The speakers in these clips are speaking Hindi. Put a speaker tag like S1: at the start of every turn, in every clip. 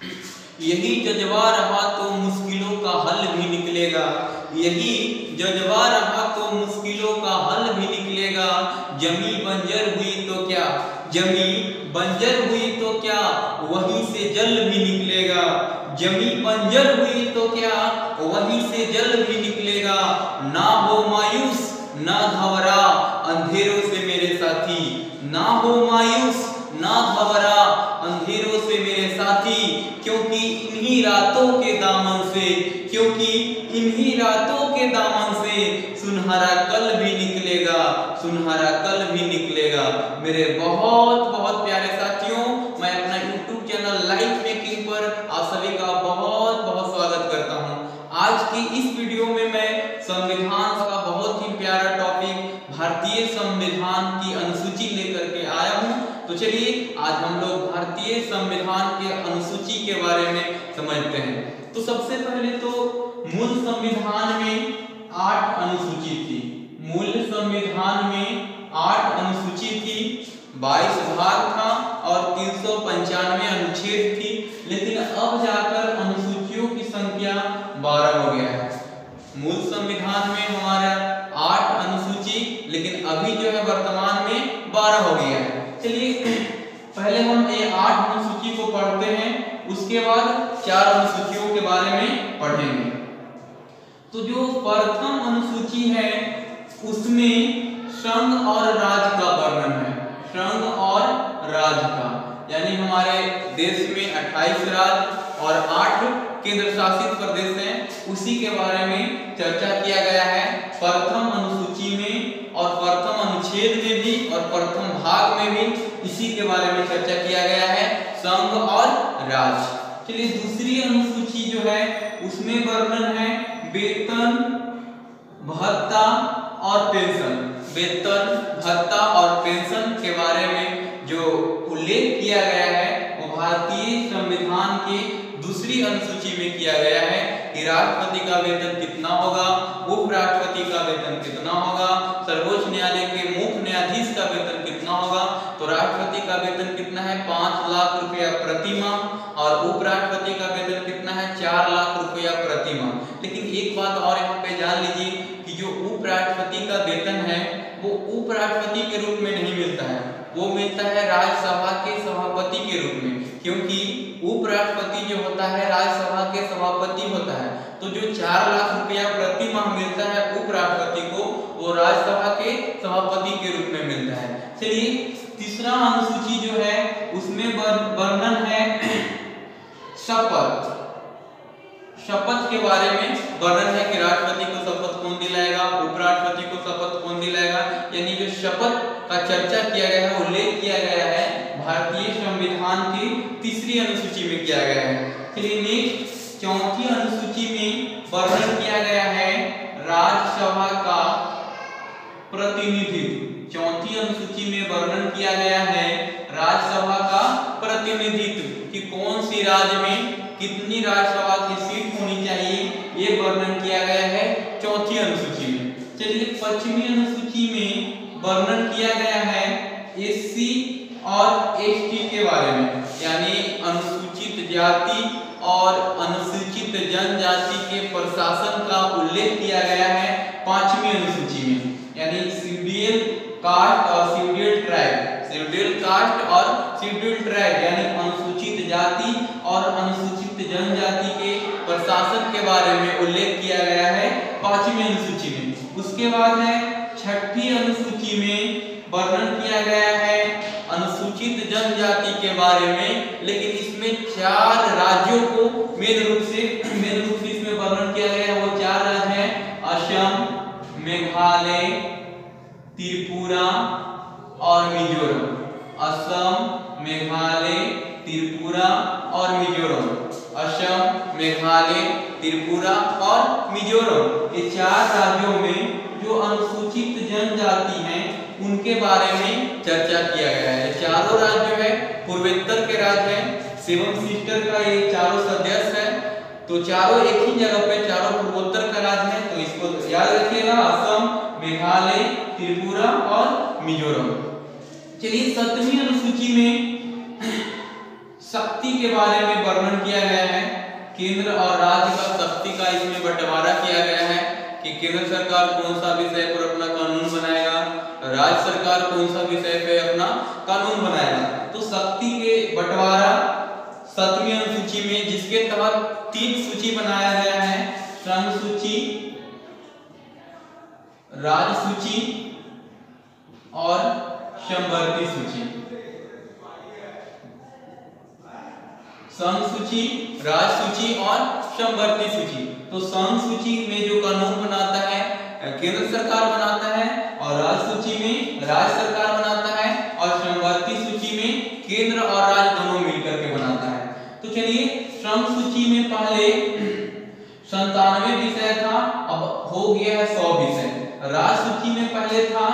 S1: यही जज्बा रहा तो मुश्किलों का हल भी निकलेगा। यही जज्बा रहा तो मुश्किलों का हल भी निकलेगा। जमी बंजर हुई तो क्या, जमी बंजर हुई तो क्या, वहीं से जल भी निकलेगा। जमी बंजर हुई तो क्या, वहीं से जल भी निकलेगा। ना हो मायूस ना घबरा अंधेरों से मेरे साथी, ना हो मायूस ना घबरा अंधेरों से मेरे साथी। क्योंकि इन्हीं रातों के दामन से, क्योंकि इन्हीं रातों के दामन से सुनहरा कल भी निकलेगा, सुनहरा कल भी निकलेगा। मेरे बहुत बहुत प्यारे साथियों, मैं अपना YouTube चैनल लाइफ मेकिंग पर आप सभी का बहुत बहुत स्वागत करता हूं। आज की इस वीडियो में मैं संविधान का बहुत ही प्यारा टॉपिक भारतीय संविधान की अनुसूची लेकर के आया हूं। तो चलिए आज हम लोग भारतीय संविधान के अनुसूची के बारे में समझते हैं। तो सबसे पहले तो मूल संविधान में 8 अनुसूची थी। मूल संविधान में 8 अनुसूची थी, 22 भाग था और 395 अनुच्छेद थी। लेकिन अब जाकर अनुसूचियों की संख्या 12 हो गया है। मूल संविधान में हमारा 8 अनुसूची, लेकिन अभी जो है वर्तमान में 12 हो गया है। चलिए पहले हम ये 8 अनुसूची को पढ़ते हैं, उसके बाद 4 अनुसूचियों के बारे में पढ़ेंगे। तो जो प्रथम अनुसूची है उसमें संघ और राज्य का वर्णन है। संघ और राज्य का, यानी हमारे देश में 28 राज्य और 8 केंद्र शासित प्रदेश हैं, उसी के बारे में चर्चा किया गया है प्रथम अनुसूची में। और प्रथम अनुच्छेद में भी और प्रथम भाग में भी इसी के बारे में चर्चा किया गया है, संघ और राज्य। चलिए दूसरी अनुसूची जो है उसमें वर्णन है वेतन, भत्ता और पेंशन। वेतन, भत्ता और पेंशन के बारे में जो उल्लेख किया गया है वो भारतीय संविधान के दूसरी अनुसूची में किया गया है कि राष्ट्रपति का वेतन कितना होगा, उपराष्ट्रपति का वेतन कितना होगा, सर्वोच्च न्यायालय के मुख्य न्यायाधीश का वेतन कितना होगा। तो राष्ट्रपति का वेतन कितना है 5 लाख रुपया प्रति माह और उपराष्ट्रपति का वेतन कितना है 4 लाख रुपया प्रति माह। लेकिन एक बात और यहाँ पे जान लीजिए कि जो उपराष्ट्रपति का वेतन है वो उपराष्ट्रपति के रूप में नहीं मिलता है, वो मिलता है राज्यसभा के सभापति के रूप में। क्योंकि उपराष्ट्रपति जो होता है राज्यसभा के सभापति होता है, तो जो 4 लाख रुपया प्रति माह मिलता है उपराष्ट्रपति को, वो राज्यसभा के सभापति के रूप में मिलता है। चलिए तीसरा अनुसूची जो है उसमें वर्णन है शपथ। शपथ के बारे में वर्णन है कि राष्ट्रपति को शपथ कौन दिलाएगा, उपराष्ट्रपति को शपथ कौन दिलाएगा, यानी जो शपथ का चर्चा किया गया है, उल्लेख किया गया है भारतीय संविधान की तीसरी अनुसूची में किया गया है। चलिए नेक्स्ट चौथी अनुसूची में वर्णन किया गया है राज्यसभा का प्रतिनिधित्व। चौथी अनुसूची में वर्णन किया गया है राज्यसभा का प्रतिनिधित्व कि कौन सी राज्य में कितनी राज्यसभा की सीट होनी चाहिए, ये वर्णन किया गया है चौथी अनुसूची में। चलिए पश्चिमी अनुसूची में वर्णन किया गया है एससी और एसटी के बारे में, यानी अनुसूचित जाति और अनुसूचित जनजाति के प्रशासन का उल्लेख किया गया है 5वीं अनुसूची में, यानी शेड्यूल कास्ट और शेड्यूल ट्राइब। शेड्यूल कास्ट और शेड्यूल ट्राइब यानी अनुसूचित जाति और अनुसूचित जनजाति के प्रशासन के बारे में उल्लेख किया गया है 5वीं अनुसूची में। उसके बाद है 6ठी अनुसूची में वर्णन किया गया है अनुसूचित जनजाति के बारे में, लेकिन इसमें 4 राज्यों को मेन रूप से इसमें वर्णन किया गया है। वो 4 राज्य हैं असम, मेघालय, त्रिपुरा और मिजोरम। असम, मेघालय, त्रिपुरा और मिजोरम। असम, मेघालय, त्रिपुरा और मिजोरम, ये 4 राज्यों में जो अनुसूचित जनजाति हैं उनके बारे में चर्चा किया गया है। चारों राज्य है पूर्वोत्तर के राज्य हैं, 7 सिस्टर का ये चारों सदस्य है, तो चारों एक ही जगह पे चारों पूर्वोत्तर का राज्य है, तो इसको याद रखिएगा असम, मेघालय, त्रिपुरा और मिजोरम। चलिए 7वीं अनुसूची में शक्ति के बारे में वर्णन किया गया है। केंद्र और राज्य का शक्ति का इसमें बंटवारा किया गया है कि केंद्र सरकार कौन सा विषय पर अपना कानून बनाएगा, राज्य सरकार कौन सा विषय पे अपना कानून बनाएगा। तो शक्ति के बंटवारा 7वीं अनुसूची में, जिसके तहत 3 सूची बनाया गया है, श्रम सूची, राज्य सूची और समवर्ती सूची। संघ सूची, राज्य सूची और समवर्ती सूची। तो संघ सूची में जो कानून बनाता है केंद्र सरकार बनाता है, और राज्य सूची में राज्य सरकार बनाता है, और समवर्ती सूची में केंद्र और राज्य दोनों मिलकर के बनाता है। तो चलिए, श्रम सूची में पहले 97 विषय था, अब हो गया है 100 विषय। राज्य सूची में पहले था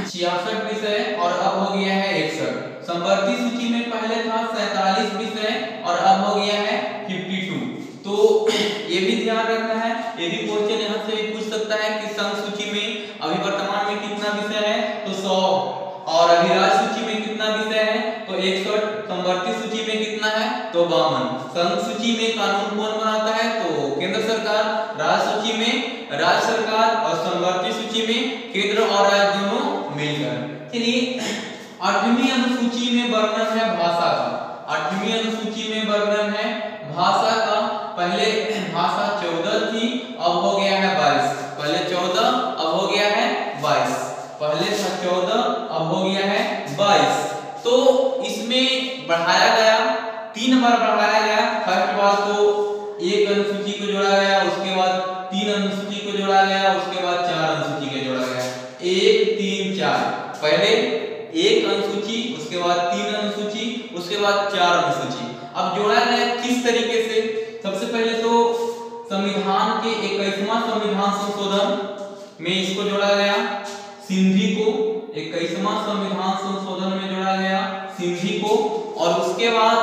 S1: 66 विषय और अब हो गया है 61। समवर्ती सूची में पहले था 47 विषय और अब हो गया है 52। तो ये भी ध्यान रखना है, ये भी क्वेश्चन यहाँ से पूछ सकता है कि संघ सूची में अभी वर्तमान में कितना विषय है, तो 100, और अभी राज्य सूची में कितना विषय है, तो 61। समवर्ती सूची में कितना है, तो 52। संघ सूची में कानून कौन बनाता है, तो केंद्र सरकार, राज्य सूची में राज्य सरकार, और समवर्ती सूची में केंद्र और राज्य दोनों मिलकर। चलिए, 8वीं अनुसूची में वर्णन है भाषा का। 8वीं अनुसूची में वर्णन है भाषा का। पहले भाषा 14 थी, अब हो गया है 22। पहले 14, अब हो गया है 22। पहले था 14, अब हो गया है 22। तो इसमें बढ़ाया गया, 3 बार बढ़ाया गया। फर्स्ट बार तो 1 अनुसूची को जोड़ा गया, उसके बाद 3 अनुसूची को जोड़ा गया, उसके बाद 4 अनुसूची को जोड़ा गया। 1 3 4, पहले 1 अनुसूची, उसके बाद 3 अनुसूची, उसके बाद 4 अनुसूची। अब जोड़ा गया किस तरीके से? सबसे पहले तो संविधान के 21वां संविधान संशोधन में इसको जोड़ा गया, सिंधी को 21वां संविधान संशोधन में जोड़ा गया सिंधी को, और उसके बाद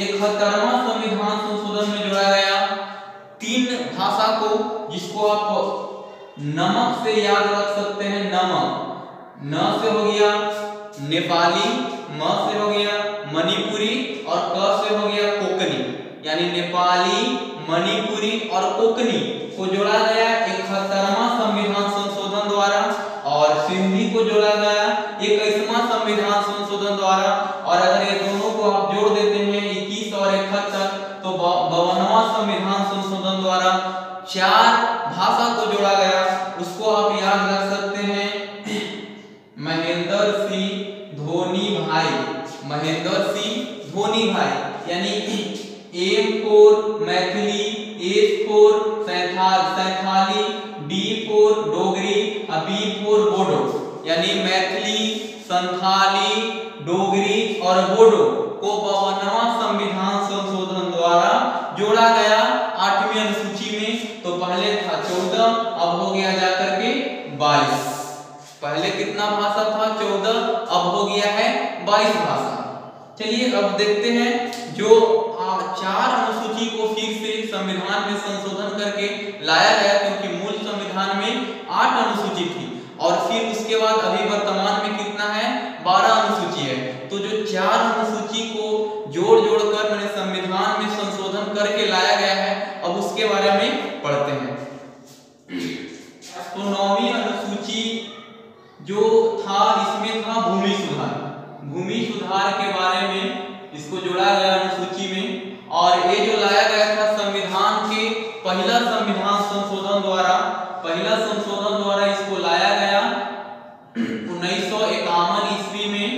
S1: 71वां संविधान संशोधन में जोड़ा गया 3 भाषा को, जिसको आप नमक से याद रख सकते हैं। नमक, न से हो गया नेपाली, म से हो गया मणिपुरी, और क से हो गया कोंकणी, यानी नेपाली, मणिपुरी और कोंकणी को जोड़ा गया 71वां संविधान संशोधन द्वारा, और सिंधी को जोड़ा गया 21वां संविधान संशोधन द्वारा। और अगर ये दोनों को आप जोड़ देते हैं 21 और 71, तो 52वां संविधान संशोधन द्वारा 4 भाषा को जोड़ा गया। उसको आप याद रख सकते हैं महेंद्र सिंह धोनी भाई, महेंद्र सिंह धोनी भाई, यानी M for Maithili, S for सैंथाली, D for Dogri, B for Bodo, यानी मैथिली, संथाली, डोगरी और बोडो को 52वां संविधान संशोधन द्वारा जोड़ा गया 8वीं अनुसूची में। तो पहले था 14, अब हो गया जाकर के 22। पहले कितना भाषा था? 14, अब हो गया है 22 भाषा। चलिए, अब देखते हैं जो 4 अनुसूची को फिर से संविधान में संशोधन करके लाया गया, क्योंकि मूल संविधान में 8 अनुसूची थी, और फिर उसके बाद अभी वर्तमान में कितना है? 12 अनुसूची है। तो जो 4 अनुसूची को जोड़ कर मैंने संविधान में संशोधन करके लाया गया है, अब उसके बारे में पढ़ते हैं। तो 9वीं अनुसूची जो था, इसमें था भूमि सुधार। भूमि सुधार के बारे में इसको जोड़ा गया अनुसूची में, और ये जो लाया गया था संविधान के पहला संविधान संशोधन द्वारा, पहला संशोधन द्वारा इसको लाया गया 1951 ईस्वी में।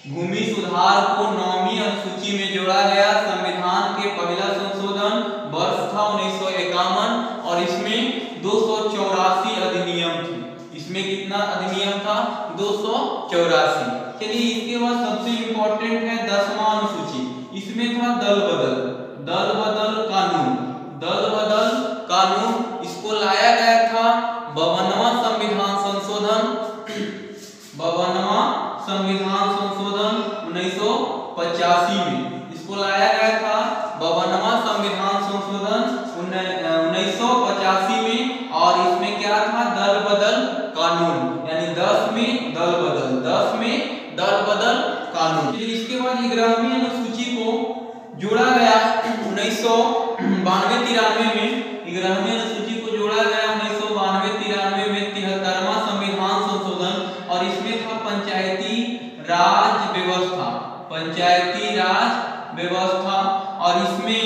S1: भूमि सुधार को 9वीं अनुसूची में जोड़ा गया। संविधान के पहला संशोधन वर्ष था 1951, और इसमें 284 अधिनियम थी। इसमें कितना अधिनियम था? 284। चलिए, इसके बाद सबसे इंपॉर्टेंट है 10वां अनुसूची। इसमें था दल बदल कानून, दल बदल कानून। इसको लाया गया था 52वां संविधान संशोधन, 52वां संविधान संशोधन 1985 में इसको लाया गया था। 52वां संविधान संशोधन 1985 में, और इसमें क्या था? दल बदल कानून, यानी 10 में दल बदल, 10 में दल बदल कानून। इसके बाद 11वीं अनुसूची 1992-93 में 11वीं अनुसूची को जोड़ा गया 1992-93 में 73वां संविधान संशोधन, और इसमें था पंचायती राज व्यवस्था, पंचायती राज व्यवस्था, और इसमें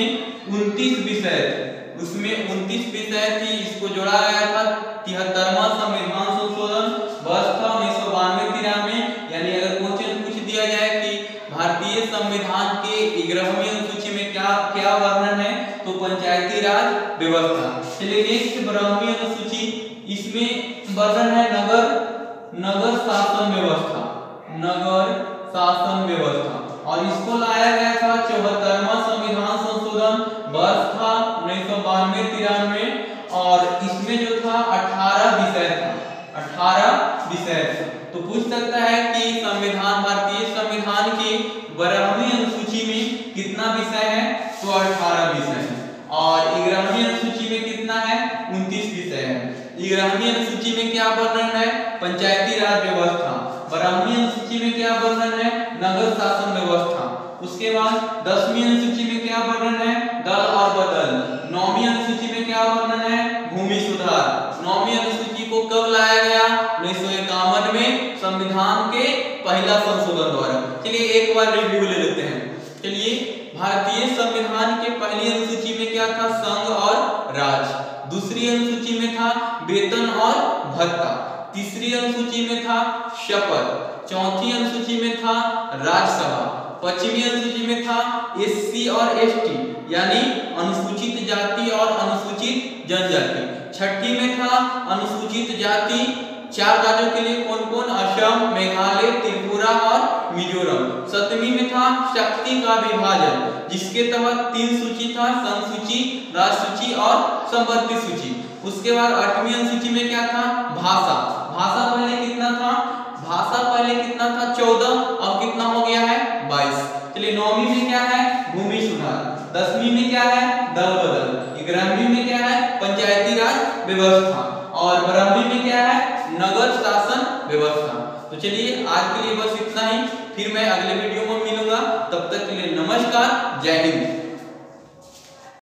S1: 29 विषय थे, उसमें 29 विषय थी। इसको जोड़ा गया था 73वां संविधान संशोधन, वर्ष था 1992-93। यानी अगर क्वेश्चन पूछ दिया जाए कि भारतीय संविधान के 11वीं अनुसूची में क्या क्या वर्णन है, तो पंचायती राज व्यवस्था। चलिए नेक्स्ट 12वीं अनुसूची, इसमें वर्णन है नगर शासन व्यवस्था, नगर शासन व्यवस्था, और इसको लाया गया था 74वां संविधान संशोधन, वर्ष था 1992-93, और इसमें जो था 18 विषय था, 18 विषय थे। तो पूछ सकता है कि संविधान, भारतीय संविधान की 12वीं अनुसूची में कितना विषय है, तो 18 विषय है, और 11वीं अनुसूची में कितना है, 29 विषय है। 11वीं अनुसूची में क्या वर्णन है, पंचायती राज व्यवस्था। 12वीं अनुसूची में क्या वर्णन है, नगर शासन व्यवस्था। उसके बाद 10वीं अनुसूची में क्या वर्णन है, दल और बदल। 9वीं अनुसूची में क्या वर्णन है, भूमि सुधार। 9वीं अनुसूची को कब लाया गया, 1951 में संविधान के पहला संशोधन द्वारा। चलिए एक बार रिव्यू ले लेते हैं। चलिए, भारतीय संविधान के पहली अनुसूची में क्या था, संघ और राज्य। दूसरी अनुसूची में था वेतन और भत्ता। तीसरी अनुसूची में था शपथ। चौथी अनुसूची में था राज्यसभा। पश्चिमी अनुसूची में था एससी और एसटी, यानी अनुसूचित जाति और अनुसूचित जनजाति। छठी में था अनुसूचित जाति। 4 राज्यों के लिए कौन कौन, असम, मेघालय, त्रिपुरा और मिजोरम। 7वीं में था शक्ति का विभाजन, जिसके तहत 3 सूची था, संघ सूची, राज्य सूची और संवर्ती सूची। उसके बाद 8वीं अनुसूची में क्या था, भाषा। भाषा पहले कितना था, 14, अब कितना हो गया है, 22। चलिए 9वीं में क्या है, भूमि सुधार। 10वीं में क्या है, दल बदल। 11वीं में क्या है, पंचायती राज व्यवस्था, और 12वीं में क्या है, नगर शासन व्यवस्था। तो चलिए आज के लिए बस इतना ही, फिर मैं अगले वीडियो में मिलूंगा। तब तक के लिए नमस्कार, जय हिंद।